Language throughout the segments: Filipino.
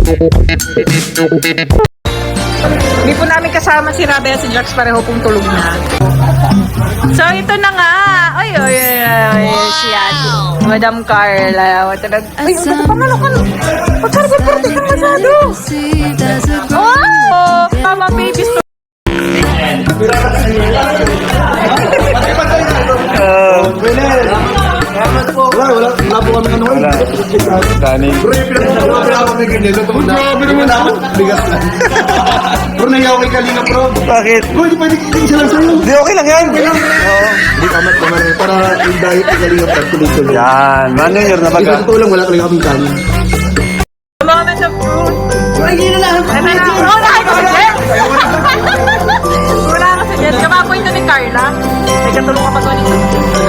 Hindi po namin kasama si Rabia at si Jax, pareho pong tulog na. So, ito na nga. Ay, si Ate. Madam Carla. Ay, pamalo ka na. Pagkarga-parte ka masyado. Oh! Mama, baby. Wala po kami ano. Wala. Kanin. Wala kami ganyan. Grabe naman ako. Bigas lang. Bro, nahiyaw kay Kalinga, bro. Bakit? Bro, hindi pwede isa lang sa'yo. Hindi, okay lang yan. Hindi kamat naman eh. Para yung diet kay Kalinga, bro. Tuloy-tuloy. Yan. Manager na Hindi baga. totoo lang, wala talaga kaming kanin. Mga na sa fruit. Ay, hindi na lang. Wala ka sa Jen. Wala ka sa Jen. Kababoy ito ni Carla. May katulong ka pa to nito.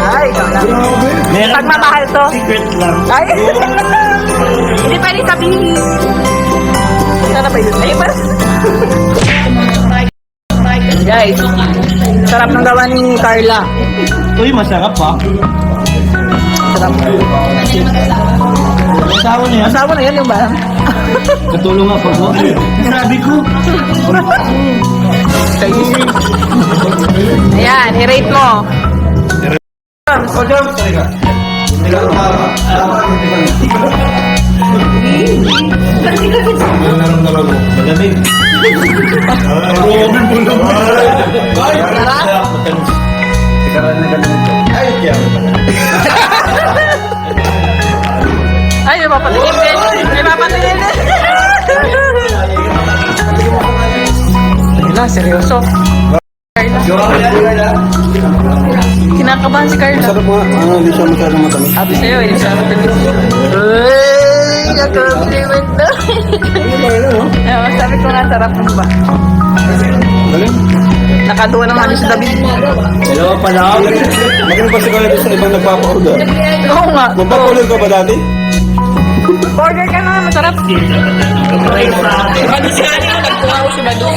Ay, ikaw lang. Pagmamahal to. Secret lang. Ay. Hindi pwede sabihin. Sana ba yun? Ay, ba? Guys, sarap ng gawa ni Carla. Uy, masarap pa. Sarap. Asawa niya. Asawa na yan yung ba? Katulong ako po. Sabi ko. Ayan, i-rate mo. Malamig. Ay, may papatingin din. May papatingin din. Wala, seryoso. Kinakabahan si Carla. Sarap mga, hindi siya masyadong matamis. Sabi sa'yo, hindi siya matamis. Uy, na-compliment na. Ayun, sabi ko nga, sarap mo ba? Galing. Nakaduwa ng halos sa David. Hello, pala. Magaling pa si Carla sa ibang nagpapa-order. Oo nga. Magpapa-order ka ba dati? Order ka na, masarap. Bado si Ani, nagkuha ko si Bado.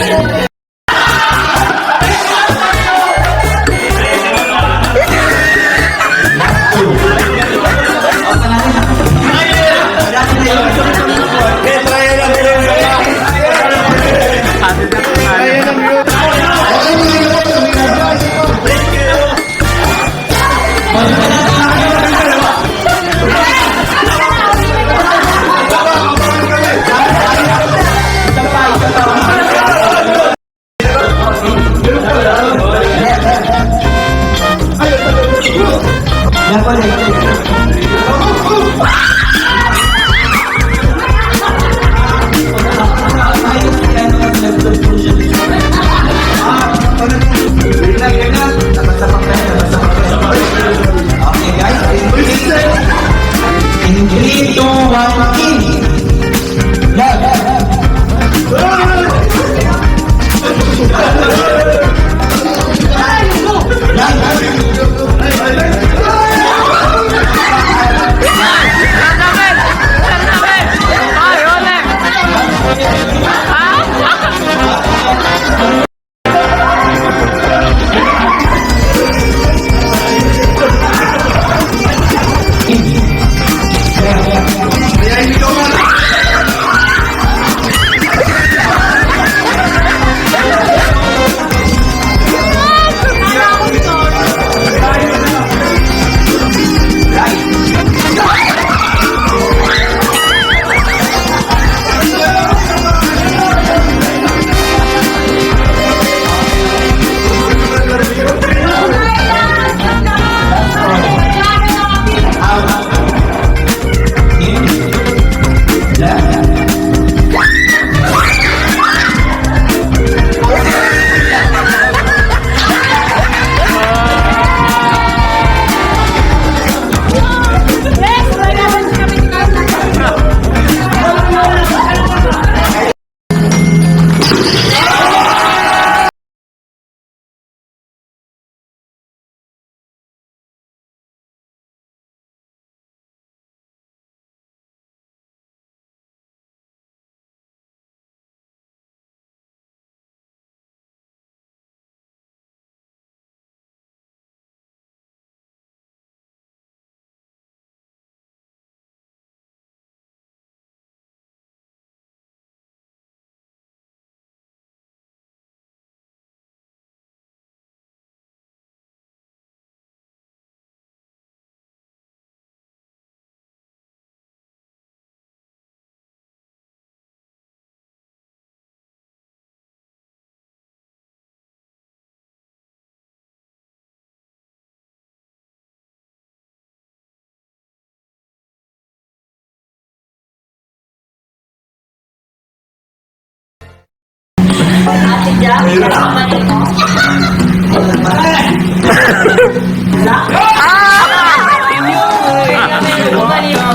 Ate Jack, kapatid mo.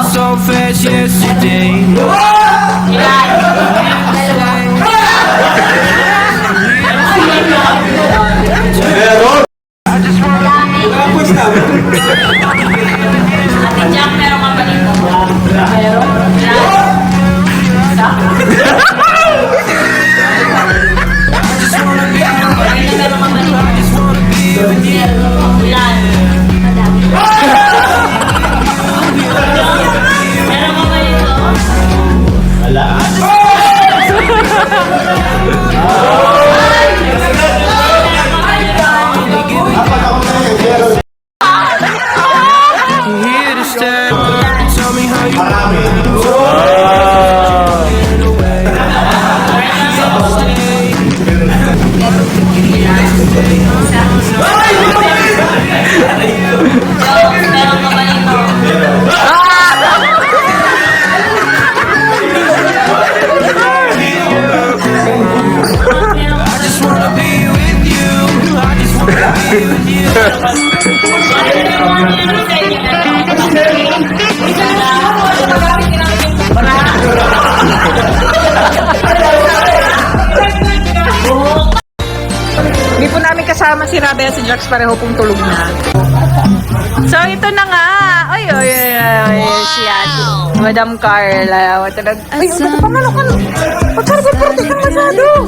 So fast yesterday. Ate Jack, meron ka ba dito? Meron? Here to stay. Tell me how you Meron ka ba dito? I just wanna be with you. I just wanna be with you. Hindi po namin kasama si Rabe at si Jax, pareho pong tulog na. So, ito na nga. Ay, si Ate. Madam Carla. Ay, ang pamalo ka. Pagkarga-party ka masyado.